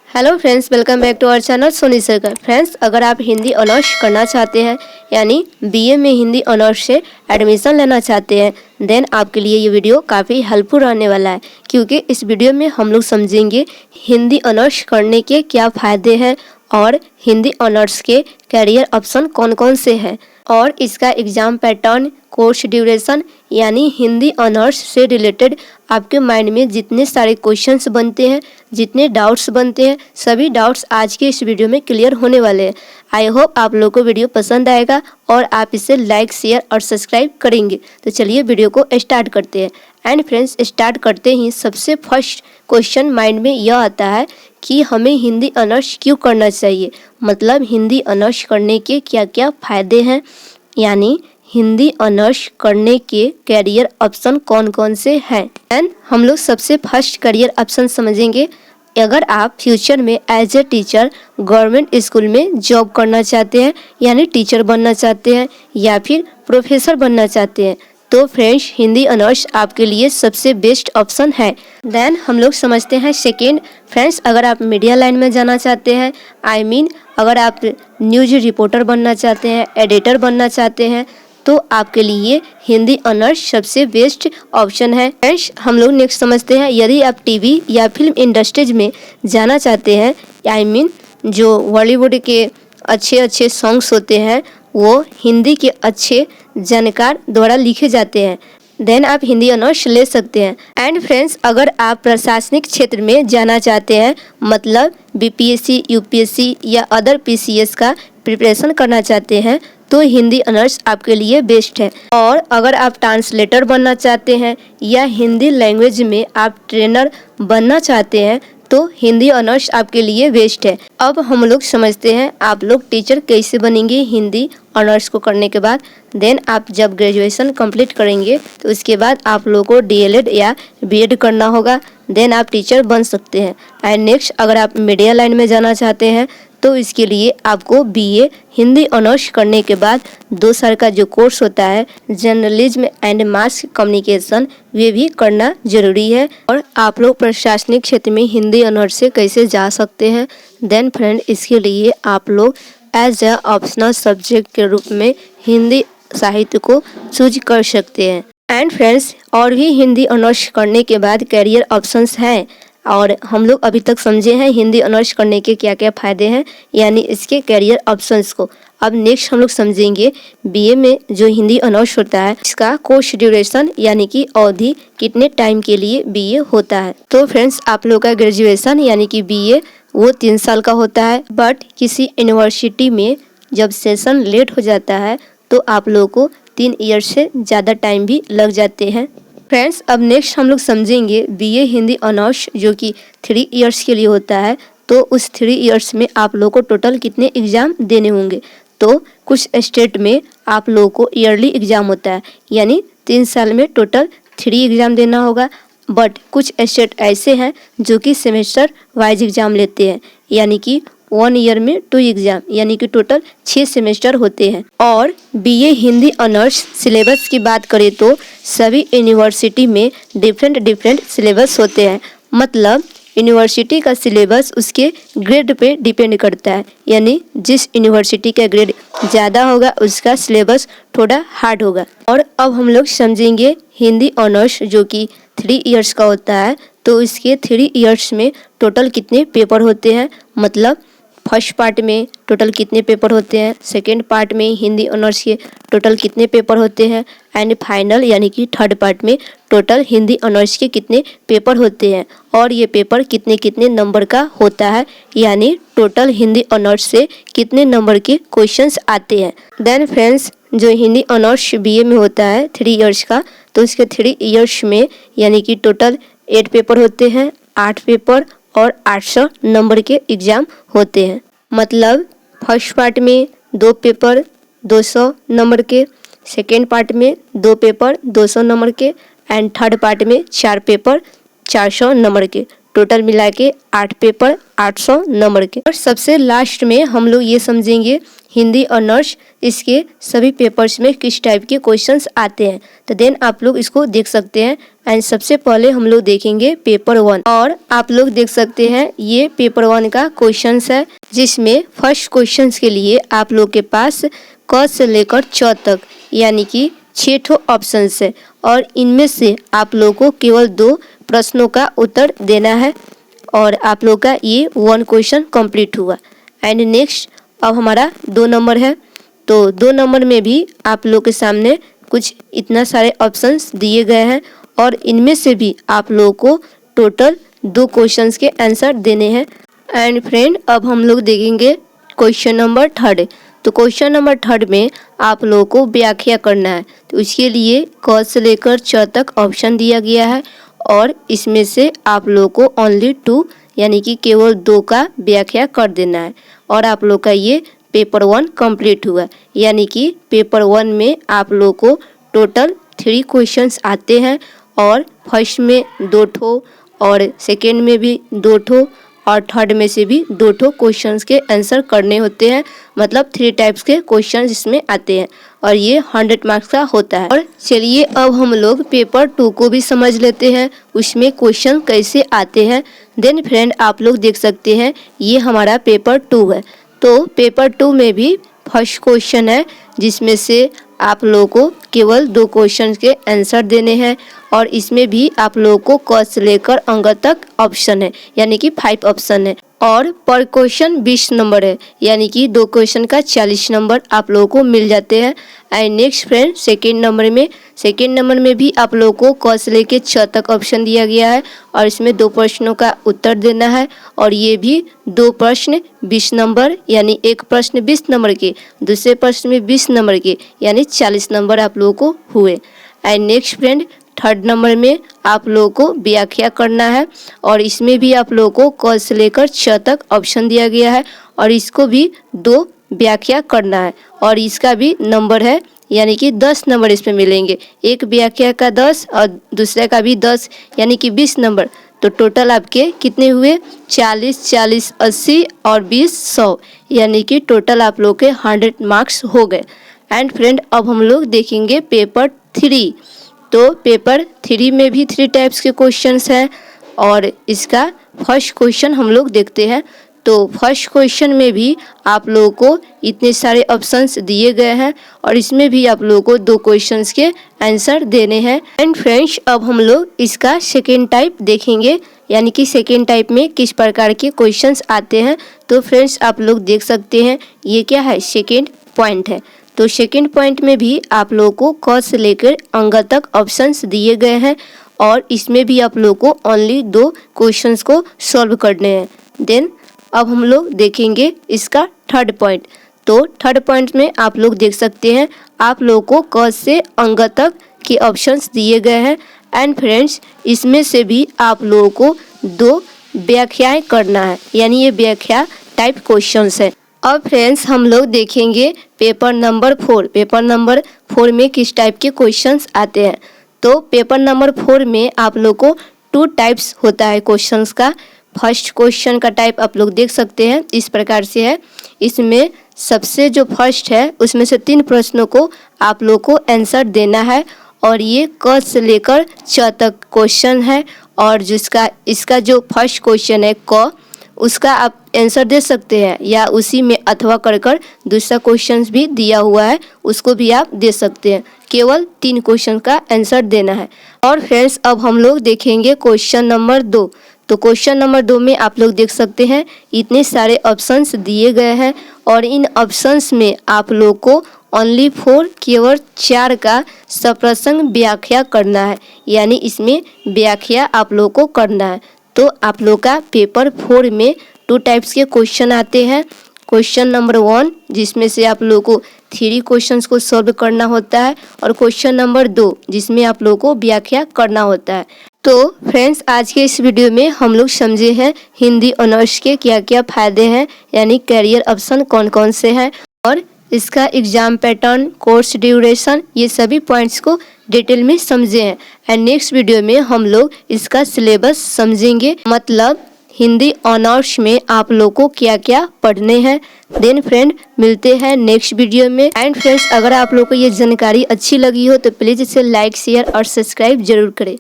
Hello friends, welcome back to our channel Soni circle. Friends, अगर आप Hindi honours करना चाहते हैं यानी बीए में हिंदी ऑनर्स से एडमिशन लेना चाहते हैं, देन आपके लिए ये वीडियो काफ़ी हेल्पफुल रहने वाला है, क्योंकि इस वीडियो में हम लोग समझेंगे हिंदी ऑनर्स करने के क्या फ़ायदे हैं और हिंदी ऑनर्स के कैरियर ऑप्शन कौन कौन से हैं और इसका एग्ज़ाम पैटर्न, कोर्स ड्यूरेशन यानी हिंदी ऑनर्स से रिलेटेड आपके माइंड में जितने सारे क्वेश्चंस बनते हैं, जितने डाउट्स बनते हैं, सभी डाउट्स आज के इस वीडियो में क्लियर होने वाले हैं। आई होप आप लोगों को वीडियो पसंद आएगा और आप इसे लाइक, शेयर और सब्सक्राइब करेंगे। तो चलिए वीडियो को स्टार्ट करते हैं। एंड फ्रेंड्स, स्टार्ट करते ही सबसे फर्स्ट क्वेश्चन माइंड में यह आता है कि हमें हिंदी ऑनर्स क्यों करना चाहिए, मतलब हिंदी ऑनर्स करने के क्या क्या फ़ायदे हैं, यानी हिंदी ऑनर्स करने के कैरियर ऑप्शन कौन कौन से हैं। एंड हम लोग सबसे फर्स्ट कैरियर ऑप्शन समझेंगे। अगर आप फ्यूचर में as a teacher government school में जॉब करना चाहते हैं यानी टीचर बनना चाहते हैं या फिर प्रोफेसर बनना चाहते हैं, तो फ्रेंड्स हिंदी ऑनर्स आपके लिए सबसे बेस्ट ऑप्शन है। देन हम लोग समझते हैं सेकेंड। फ्रेंड्स, अगर आप मीडिया लाइन में जाना चाहते हैं, अगर आप न्यूज रिपोर्टर बनना चाहते हैं, एडिटर बनना चाहते हैं, तो आपके लिए हिंदी ऑनर्स सबसे बेस्ट ऑप्शन है। फ्रेंड्स, हम लोग नेक्स्ट समझते हैं, यदि आप टीवी या फिल्म इंडस्ट्रीज में जाना चाहते हैं, जो बॉलीवुड के अच्छे अच्छे सॉन्ग्स होते हैं वो हिंदी के अच्छे जानकार द्वारा लिखे जाते हैं, देन आप हिंदी ऑनर्स ले सकते हैं। एंड फ्रेंड्स, अगर आप प्रशासनिक क्षेत्र में जाना चाहते हैं, मतलब बीपीएससी, यूपीएससी या अदर पीसीएस का प्रिपरेशन करना चाहते हैं, तो हिंदी ऑनर्स आपके लिए बेस्ट है। और अगर आप ट्रांसलेटर बनना चाहते हैं या हिंदी लैंग्वेज में आप ट्रेनर बनना चाहते हैं, तो हिंदी ऑनर्स आपके लिए बेस्ट है। अब हम लोग समझते हैं आप लोग टीचर कैसे बनेंगे हिंदी ऑनर्स को करने के बाद। देन आप जब ग्रेजुएशन कंप्लीट करेंगे तो उसके बाद आप लोगों को डीएलएड या बीएड करना होगा, देन आप टीचर बन सकते हैं। एंड नेक्स्ट, अगर आप मीडिया लाइन में जाना चाहते हैं तो इसके लिए आपको बीए हिंदी ऑनर्स करने के बाद 2 साल का जो कोर्स होता है जर्नलिज्म एंड मास कम्युनिकेशन, वे भी करना जरूरी है। और आप लोग प्रशासनिक क्षेत्र में हिंदी ऑनर्स से कैसे जा सकते हैं, देन फ्रेंड इसके लिए आप लोग एज ए ऑप्शनल सब्जेक्ट के रूप में हिंदी साहित्य को चूज कर सकते हैं। एंड फ्रेंड्स, और भी हिंदी ऑनर्स करने के बाद कैरियर ऑप्शंस हैं और हम लोग अभी तक समझे हैं हिंदी ऑनर्स करने के क्या क्या फ़ायदे हैं, यानी इसके कैरियर ऑप्शंस को। अब नेक्स्ट हम लोग समझेंगे बीए में जो हिंदी ऑनर्स होता है इसका कोर्स ड्यूरेशन यानी कि अवधि कितने टाइम के लिए बीए होता है। तो फ्रेंड्स, आप लोग का ग्रेजुएशन यानी कि बीए वो 3 साल का होता है, बट किसी यूनिवर्सिटी में जब सेशन लेट हो जाता है तो आप लोगों को 3 ईयर से ज़्यादा टाइम भी लग जाते हैं। फ्रेंड्स, अब नेक्स्ट हम लोग समझेंगे बीए हिंदी ऑनर्स जो कि 3 ईयर्स के लिए होता है, तो उस 3 ईयर्स में आप लोगों को टोटल कितने एग्ज़ाम देने होंगे। तो कुछ स्टेट में आप लोगों को ईयरली एग्ज़ाम होता है, यानी 3 साल में टोटल 3 एग्ज़ाम देना होगा, बट कुछ स्टेट ऐसे हैं जो कि सेमेस्टर वाइज एग्ज़ाम लेते हैं, यानी कि 1 ईयर में 2 एग्ज़ाम, यानी कि टोटल 6 सेमेस्टर होते हैं। और बीए हिंदी ऑनर्स सिलेबस की बात करें तो सभी यूनिवर्सिटी में डिफरेंट सिलेबस होते हैं, मतलब यूनिवर्सिटी का सिलेबस उसके ग्रेड पे डिपेंड करता है, यानी जिस यूनिवर्सिटी का ग्रेड ज़्यादा होगा उसका सिलेबस थोड़ा हार्ड होगा। और अब हम लोग समझेंगे हिंदी ऑनर्स जो कि 3 ईयर्स का होता है, तो इसके 3 ईयर्स में टोटल कितने पेपर होते हैं, मतलब फर्स्ट पार्ट में टोटल कितने पेपर होते हैं, सेकेंड पार्ट में हिंदी ऑनर्स के टोटल कितने पेपर होते हैं, एंड फाइनल यानी कि थर्ड पार्ट में टोटल हिंदी ऑनर्स के कितने पेपर होते हैं, और ये पेपर कितने कितने नंबर का होता है, यानी टोटल हिंदी ऑनर्स से कितने नंबर के क्वेश्चंस आते हैं। देन फ्रेंड्स, जो हिंदी ऑनर्स बीए में होता है 3 ईयर्स का, तो इसके 3 ईयर्स में यानी कि टोटल 8 पेपर होते हैं, 8 पेपर और 800 नंबर के एग्ज़ाम होते हैं। मतलब फर्स्ट पार्ट में 2 पेपर 200 नंबर के, सेकेंड पार्ट में 2 पेपर 200 नंबर के, एंड थर्ड पार्ट में 4 पेपर 400 नंबर के। टोटल मिला के 8 पेपर 800 नंबर के। और सबसे लास्ट में हम लोग ये समझेंगे हिंदी ऑनर्स इसके सभी पेपर्स में किस टाइप के क्वेश्चंस आते हैं, तो देन आप लोग इसको देख सकते हैं। एंड सबसे पहले हम लोग देखेंगे पेपर 1, और आप लोग देख सकते हैं ये पेपर 1 का क्वेश्चंस है, जिसमें फर्स्ट क्वेश्चंस के लिए आप लोग के पास क से लेकर च तक यानी कि 6 ठो ऑप्शन है, और इनमें से आप लोगों को केवल 2 प्रश्नों का उत्तर देना है, और आप लोग का ये 1 क्वेश्चन कंप्लीट हुआ। एंड नेक्स्ट अब हमारा 2 नंबर है, तो 2 नंबर में भी आप लोग के सामने कुछ इतना सारे ऑप्शंस दिए गए हैं, और इनमें से भी आप लोगों को टोटल 2 क्वेश्चंस के आंसर देने हैं। एंड फ्रेंड अब हम लोग देखेंगे क्वेश्चन नंबर 3। तो क्वेश्चन नंबर 3 में आप लोगों को व्याख्या करना है, तो उसके लिए क से लेकर च तक ऑप्शन दिया गया है, और इसमें से आप लोगों को ओनली 2 यानी कि केवल 2 का व्याख्या कर देना है, और आप लोग का ये पेपर 1 कंप्लीट हुआ। यानी कि पेपर 1 में आप लोगों को टोटल 3 क्वेश्चंस आते हैं, और फर्स्ट में 2 ठो, और सेकेंड में भी 2 ठो, और थर्ड में से भी 2 ठो क्वेश्चंस के आंसर करने होते हैं। मतलब 3 टाइप्स के क्वेश्चंस इसमें आते हैं, और ये 100 मार्क्स का होता है। और चलिए अब हम लोग पेपर 2 को भी समझ लेते हैं, उसमें क्वेश्चन कैसे आते हैं। देन फ्रेंड आप लोग देख सकते हैं ये हमारा पेपर 2 है। तो पेपर 2 में भी फर्स्ट क्वेश्चन है, जिसमें से आप लोगों को केवल 2 क्वेश्चन के आंसर देने हैं, और इसमें भी आप लोगों को क से लेकर अंक तक ऑप्शन है, यानी कि 5 ऑप्शन है, और पर क्वेश्चन 20 नंबर है, यानी कि 2 क्वेश्चन का 40 नंबर आप लोगों को मिल जाते हैं। And next friend second number में भी आप लोगों को क से लेकर च तक ऑप्शन दिया गया है, और इसमें 2 प्रश्नों का उत्तर देना है, और ये भी 2 प्रश्न 20 नंबर, यानी एक प्रश्न 20 नंबर के, दूसरे प्रश्न में 20 नंबर के, यानी 40 नंबर आप लोगों को हुए। And next friend third number में आप लोगों को व्याख्या करना है, और इसमें भी आप लोगों को क से लेकर च तक ऑप्शन दिया गया है, और इसको भी 2 व्याख्या करना है, और इसका भी नंबर है, यानी कि 10 नंबर इसमें मिलेंगे। एक व्याख्या का 10 और दूसरे का भी 10, यानी कि 20 नंबर। तो टोटल आपके कितने हुए 40, 40, 80 और 20, 100, यानी कि टोटल आप लोग के 100 मार्क्स हो गए। एंड फ्रेंड अब हम लोग देखेंगे पेपर 3। तो पेपर 3 में भी 3 टाइप्स के क्वेश्चंस हैं, और इसका फर्स्ट क्वेश्चन हम लोग देखते हैं। तो फर्स्ट क्वेश्चन में भी आप लोगों को इतने सारे ऑप्शंस दिए गए हैं, और इसमें भी आप लोगों को 2 क्वेश्चंस के आंसर देने हैं। एंड फ्रेंड्स अब हम लोग इसका सेकेंड टाइप देखेंगे, यानी कि सेकेंड टाइप में किस प्रकार के क्वेश्चंस आते हैं। तो फ्रेंड्स आप लोग देख सकते हैं ये क्या है, सेकेंड पॉइंट है। तो सेकेंड पॉइंट में भी आप लोगों को क से लेकर अंक तक ऑप्शंस दिए गए हैं, और इसमें भी आप लोगों को ओनली 2 क्वेश्चंस को सॉल्व करने हैं। देन अब हम लोग देखेंगे इसका थर्ड पॉइंट। तो थर्ड पॉइंट में आप लोग देख सकते हैं आप लोगों को क से अंक तक के ऑप्शंस दिए गए हैं। एंड फ्रेंड्स इसमें से भी आप लोगों को 2 व्याख्याएं करना है, यानी ये व्याख्या टाइप क्वेश्चंस है। अब फ्रेंड्स हम लोग देखेंगे पेपर नंबर 4। पेपर नंबर 4 में किस टाइप के क्वेश्चंस आते हैं। तो पेपर नंबर 4 में आप लोग को 2 टाइप्स होता है क्वेश्चंस का। फर्स्ट क्वेश्चन का टाइप आप लोग देख सकते हैं इस प्रकार से है। इसमें सबसे जो फर्स्ट है उसमें से 3 प्रश्नों को आप लोग को आंसर देना है, और ये क से लेकर च तक क्वेश्चन है, और जिसका इसका जो फर्स्ट क्वेश्चन है क, उसका आप आंसर दे सकते हैं, या उसी में अथवा कर दूसरा क्वेश्चन भी दिया हुआ है उसको भी आप दे सकते हैं। केवल 3 क्वेश्चन का आंसर देना है। और फ्रेंड्स अब हम लोग देखेंगे क्वेश्चन नंबर 2। तो क्वेश्चन नंबर 2 में आप लोग देख सकते हैं इतने सारे ऑप्शंस दिए गए हैं, और इन ऑप्शंस में आप लोग को ओनली 4 केवल 4 का सप्रसंग व्याख्या करना है, यानी इसमें व्याख्या आप लोग को करना है। तो आप लोग का पेपर 4 में 2 टाइप्स के क्वेश्चन आते हैं। क्वेश्चन नंबर 1 जिसमें से आप लोगों को 3 क्वेश्चंस को सॉल्व करना होता है, और क्वेश्चन नंबर 2 जिसमें आप लोगों को व्याख्या करना होता है। तो फ्रेंड्स आज के इस वीडियो में हम लोग समझे हैं हिंदी ऑनर्स के क्या क्या फायदे हैं, यानी कैरियर ऑप्शन कौन कौन से हैं, और इसका एग्जाम पैटर्न, कोर्स ड्यूरेशन, ये सभी पॉइंट्स को डिटेल में समझे हैं। एंड नेक्स्ट वीडियो में हम लोग इसका सिलेबस समझेंगे, मतलब हिंदी ऑनर्स में आप लोग को क्या क्या पढ़ने हैं। देन फ्रेंड मिलते हैं नेक्स्ट वीडियो में। एंड फ्रेंड्स, अगर आप लोग को ये जानकारी अच्छी लगी हो तो प्लीज़ इसे लाइक, शेयर और सब्सक्राइब जरूर करें।